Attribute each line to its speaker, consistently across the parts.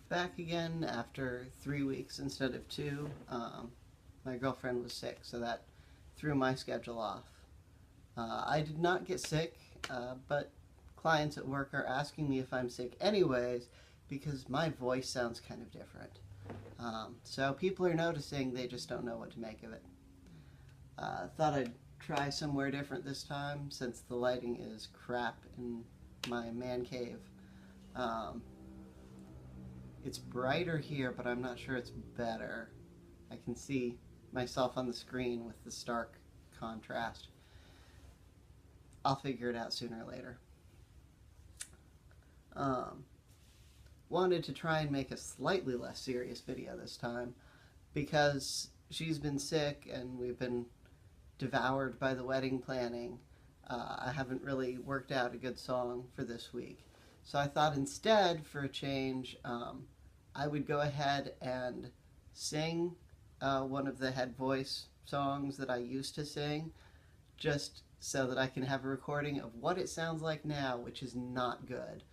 Speaker 1: Back again after 3 weeks instead of two. My girlfriend was sick, so that threw my schedule off. I did not get sick, but clients at work are asking me if I'm sick anyways because my voice sounds kind of different. So people are noticing, they just don't know what to make of it. Thought I'd try somewhere different this time since the lighting is crap in my man cave. It's brighter here, but I'm not sure it's better. I can see myself on the screen with the stark contrast. I'll figure it out sooner or later. Wanted to try and make a slightly less serious video this time because she's been sick and we've been devoured by the wedding planning. I haven't really worked out a good song for this week. So I thought instead, for a change, I would go ahead and sing one of the head voice songs that I used to sing, just so that I can have a recording of what it sounds like now, which is not good.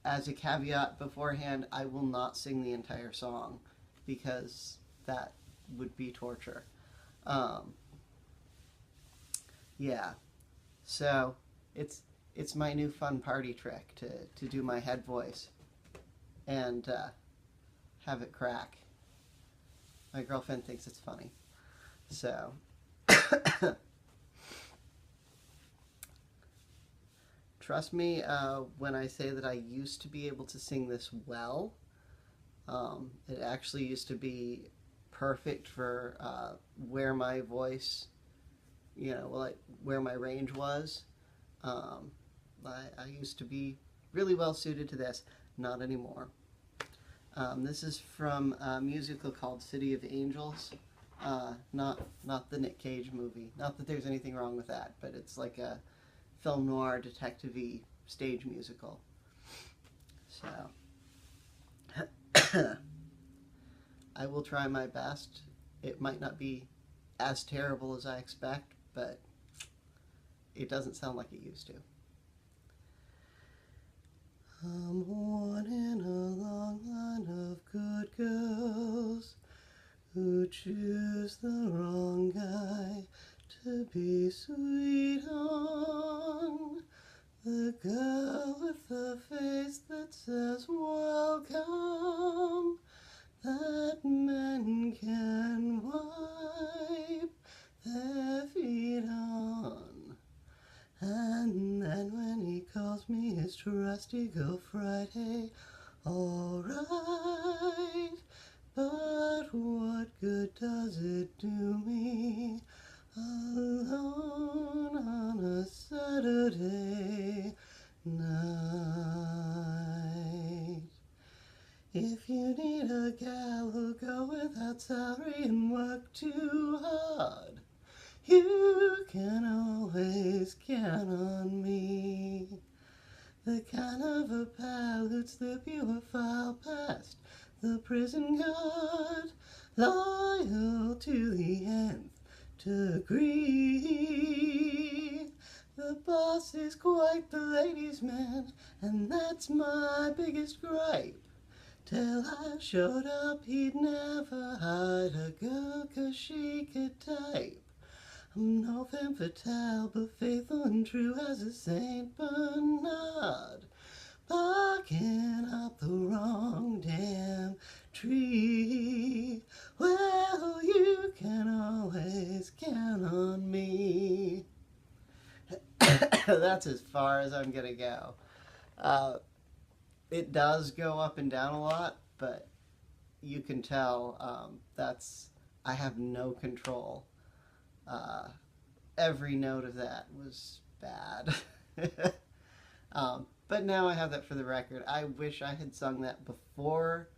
Speaker 1: As a caveat beforehand, I will not sing the entire song because that would be torture. Yeah, so it's my new fun party trick to do my head voice and have it crack. My girlfriend thinks it's funny. So trust me when I say that I used to be able to sing this well. It actually used to be perfect for where my voice, where my range was. I used to be really well suited to this. Not anymore. This is from a musical called City of Angels. Not the Nick Cage movie. Not that there's anything wrong with that, but it's like a film noir detective-y stage musical. So I will try my best. It might not be as terrible as I expect, but it doesn't sound like it used to. I'm one in a long line of good girls who choose the wrong guy to be sweet on. The girl with the face that says welcome, that men can wipe their feet on. And then when he calls me his trusty Girl Friday, alright, but what good does it do me alone on a Saturday night? If you need a gal who'll go without salary and work too hard, you can always count on me. The kind of a pal who'd slip you a file past the prison guard, loyal to the nth degree. The boss is quite the ladies' man, and that's my biggest gripe. Till I showed up, he'd never hide a girl 'cause she could type. I'm no femme fatale, but faithful and true as a Saint Bernard, barking up the wrong damn tree. Well, you can always count on me. That's as far as I'm gonna go. It does go up and down a lot, but you can tell I have no control. Every note of that was bad. But now I have that for the record. I wish I had sung that before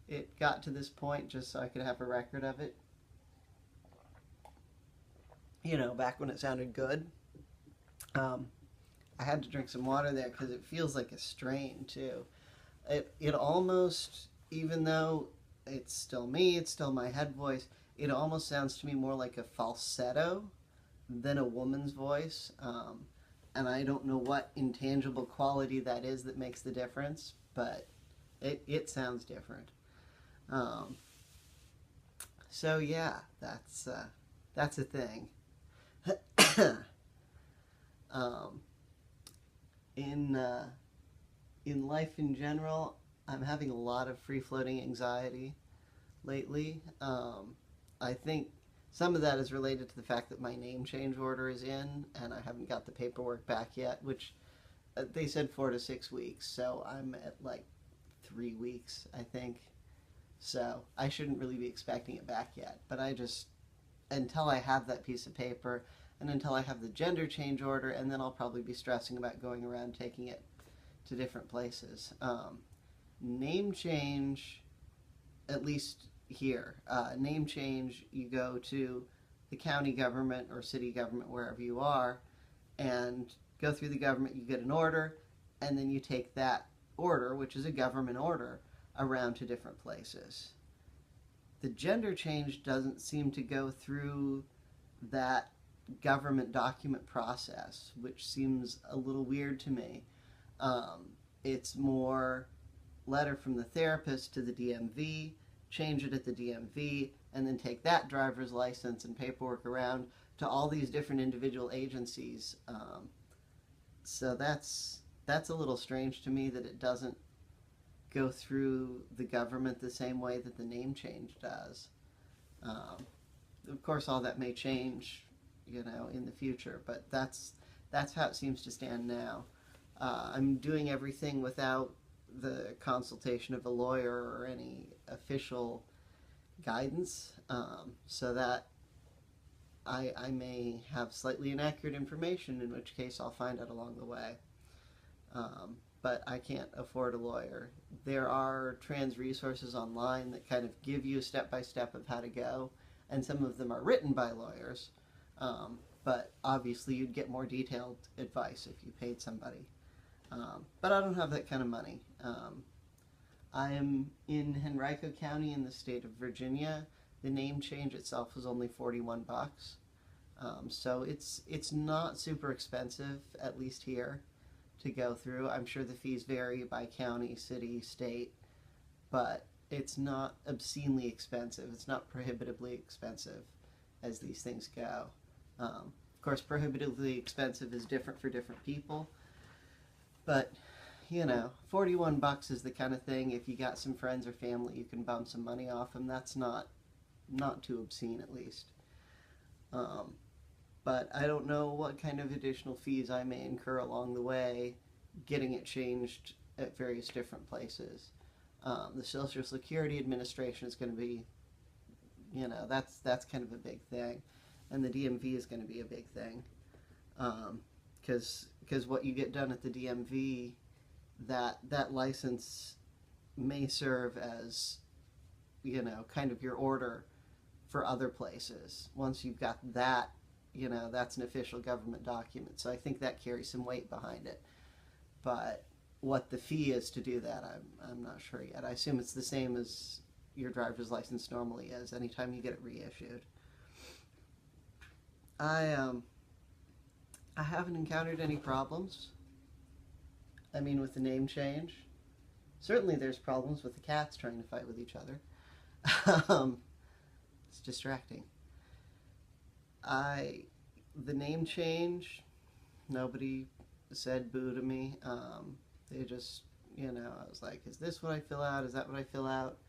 Speaker 1: it got to this point, just so I could have a record of it. Back when it sounded good. I had to drink some water there because it feels like a strain too. It almost, even though it's still me, it's still my head voice, it almost sounds to me more like a falsetto than a woman's voice. And I don't know what intangible quality that is that makes the difference, but It sounds different. Um, so yeah, that's a thing. um, in in life in general, I'm having a lot of free floating anxiety lately. I think some of that is related to the fact that my name change order is in and I haven't got the paperwork back yet, which they said 4 to 6 weeks. So I'm at like 3 weeks, I think. So I shouldn't really be expecting it back yet. But I just, until I have that piece of paper and until I have the gender change order, and then I'll probably be stressing about going around taking it to different places. Name change, at least here, name change, you go to the county government or city government, wherever you are, and go through the government, you get an order, and then you take that order, which is a government order, around to different places. The gender change doesn't seem to go through that government document process, which seems a little weird to me. It's more letter from the therapist to the DMV, change it at the DMV, and then take that driver's license and paperwork around to all these different individual agencies. So that's a little strange to me that it doesn't go through the government the same way that the name change does. Of course, all that may change, in the future, but that's how it seems to stand now. I'm doing everything without the consultation of a lawyer or any official guidance, so that I may have slightly inaccurate information, in which case I'll find out along the way. But I can't afford a lawyer. There are trans resources online that kind of give you a step-by-step of how to go, and some of them are written by lawyers, but obviously you'd get more detailed advice if you paid somebody. But I don't have that kind of money. I am in Henrico County in the state of Virginia. The name change itself was only $41. So it's not super expensive, at least here, to go through. I'm sure the fees vary by county, city, state, but it's not obscenely expensive. It's not prohibitively expensive as these things go. Of course, prohibitively expensive is different for different people, but $41 is the kind of thing, if you got some friends or family, you can bum some money off them. That's not too obscene, at least. But I don't know what kind of additional fees I may incur along the way getting it changed at various different places. The Social Security Administration is going to be, that's kind of a big thing. And the DMV is going to be a big thing. Because what you get done at the DMV, that license may serve as, kind of your order for other places. Once you've got that, that's an official government document. So I think that carries some weight behind it. But what the fee is to do that, I'm not sure yet. I assume it's the same as your driver's license normally is anytime you get it reissued. I haven't encountered any problems. I mean, with the name change. Certainly there's problems with the cats trying to fight with each other. It's distracting. The name change, nobody said boo to me. They just, I was like, is this what I fill out? Is that what I fill out?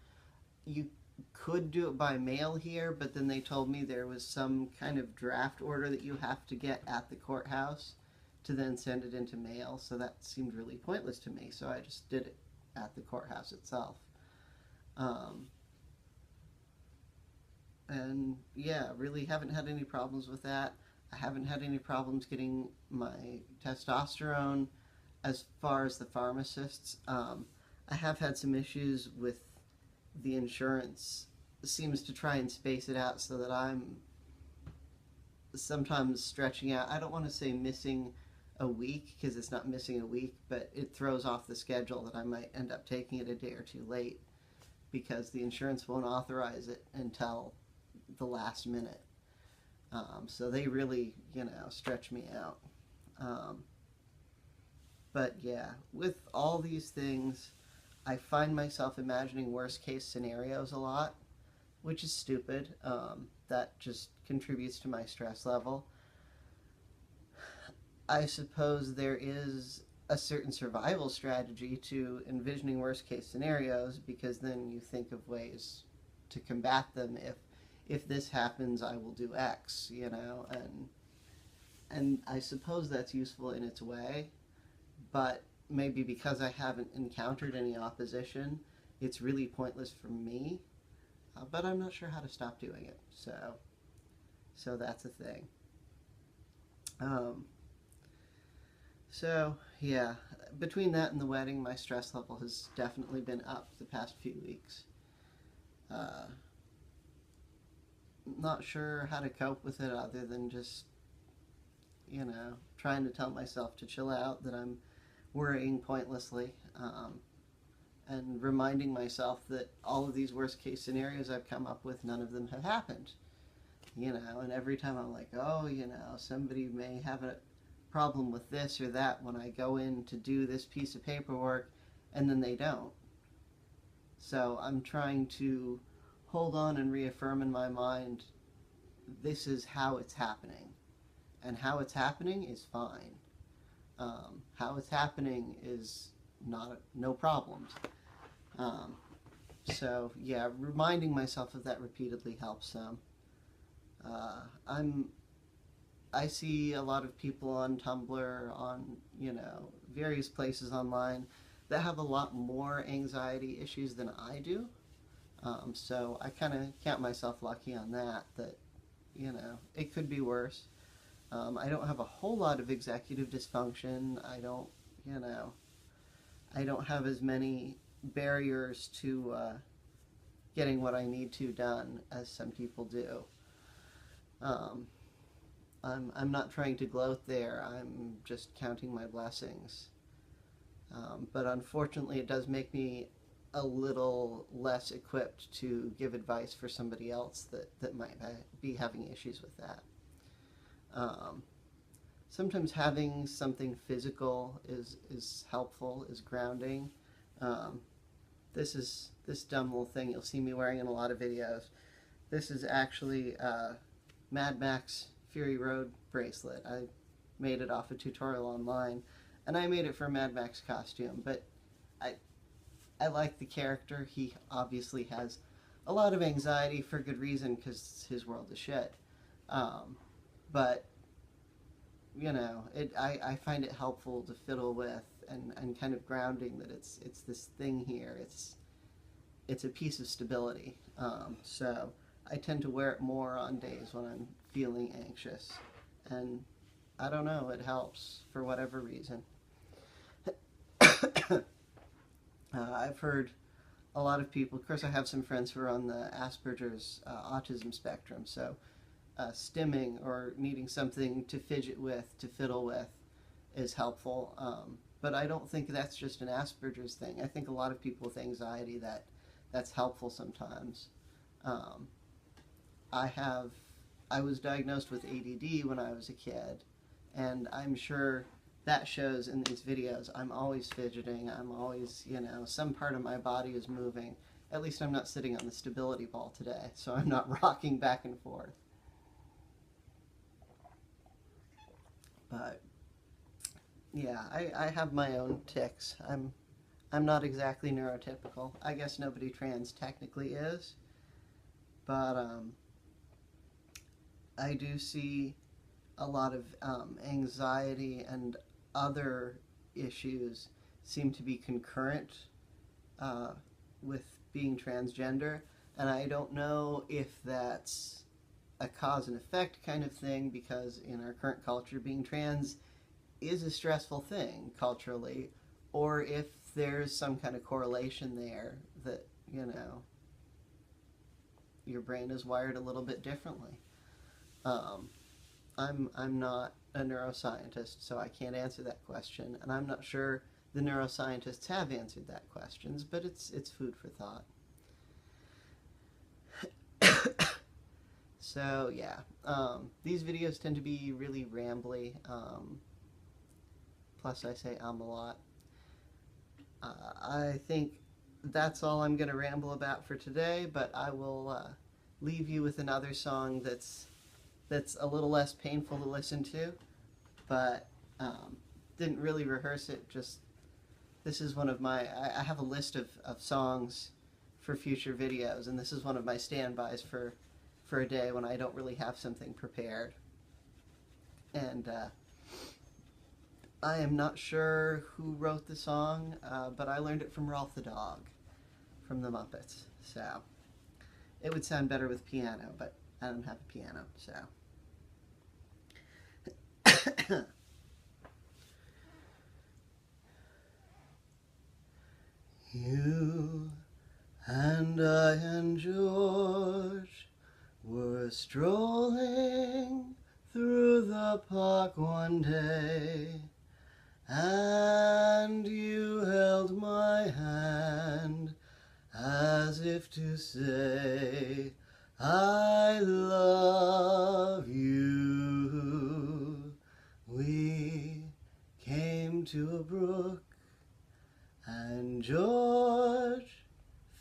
Speaker 1: You could do it by mail here, but then they told me there was some kind of draft order that you have to get at the courthouse to then send it into mail, so that seemed really pointless to me, so I just did it at the courthouse itself. And yeah, really haven't had any problems with that. I haven't had any problems getting my testosterone as far as the pharmacists. I have had some issues with the insurance. It seems to try and space it out so that I'm sometimes stretching out. I don't want to say missing a week, because it's not missing a week, but it throws off the schedule that I might end up taking it a day or two late because the insurance won't authorize it until the last minute. So they really, stretch me out. But yeah, with all these things, I find myself imagining worst case scenarios a lot, which is stupid. That just contributes to my stress level. I suppose there is a certain survival strategy to envisioning worst case scenarios, because then you think of ways to combat them. If this happens, I will do X, you know, and I suppose that's useful in its way, but maybe because I haven't encountered any opposition, it's really pointless for me. But I'm not sure how to stop doing it, so that's a thing. So yeah, between that and the wedding, my stress level has definitely been up the past few weeks. Not sure how to cope with it other than just, you know, trying to tell myself to chill out, that I'm worrying pointlessly, and reminding myself that all of these worst case scenarios I've come up with, none of them have happened. You know, and every time I'm like, oh, you know, somebody may have a problem with this or that when I go in to do this piece of paperwork, and then they don't. So I'm trying to hold on and reaffirm in my mind, this is how it's happening. And how it's happening is fine. How it's happening is no problems. So yeah, reminding myself of that repeatedly helps some. I see a lot of people on Tumblr, on, you know, various places online that have a lot more anxiety issues than I do. So I kind of count myself lucky on that, you know, it could be worse. I don't have a whole lot of executive dysfunction. I don't, you know, I don't have as many barriers to getting what I need to done as some people do. I'm not trying to gloat there. I'm just counting my blessings. But unfortunately, it does make me a little less equipped to give advice for somebody else that might be having issues with that. Sometimes having something physical is helpful, is grounding. This dumb little thing you'll see me wearing in a lot of videos. This is actually Mad Max Fury Road bracelet. I made it off a tutorial online, and I made it for a Mad Max costume, but I like the character. He obviously has a lot of anxiety for good reason, because his world is shit. But, you know, I find it helpful to fiddle with, and kind of grounding, that it's this thing here. It's a piece of stability. So I tend to wear it more on days when I'm feeling anxious. And I don't know, it helps for whatever reason. I've heard a lot of people, of course I have some friends who are on the Asperger's autism spectrum, so stimming or needing something to fidget with, to fiddle with, is helpful. But I don't think that's just an Asperger's thing. I think a lot of people with anxiety, that's helpful sometimes. I was diagnosed with ADD when I was a kid, and I'm sure that shows in these videos. I'm always fidgeting, I'm always, you know, some part of my body is moving. At least I'm not sitting on the stability ball today, so I'm not rocking back and forth. But yeah, I have my own tics. I'm not exactly neurotypical. I guess nobody trans technically is, but I do see a lot of anxiety and other issues seem to be concurrent with being transgender, and I don't know if that's a cause and effect kind of thing, because in our current culture, being trans is a stressful thing culturally, or if there's some kind of correlation there, that, you know, your brain is wired a little bit differently. I'm not a neuroscientist, so I can't answer that question, and I'm not sure the neuroscientists have answered that questions, but it's food for thought. So yeah, these videos tend to be really rambly, plus I say a lot. I think that's all I'm going to ramble about for today, but I will leave you with another song that's a little less painful to listen to, but didn't really rehearse it. Just this is one of my, I have a list of songs for future videos, and this is one of my standbys for a day when I don't really have something prepared. And I am not sure who wrote the song, but I learned it from Rolf the dog from the Muppets. So it would sound better with piano, but I don't have a piano, so. You and I and George were strolling through the park one day, and you held my hand as if to say, I love you. We came to a brook, and George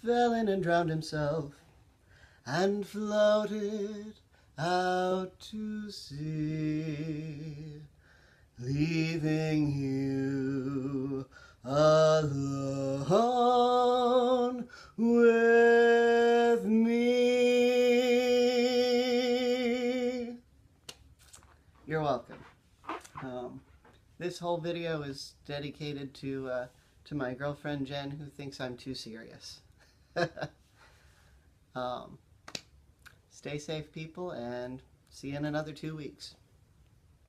Speaker 1: fell in and drowned himself and floated out to sea, leaving you alone with me. You're welcome. This whole video is dedicated to my girlfriend Jen, who thinks I'm too serious. Stay safe, people, and see you in another 2 weeks.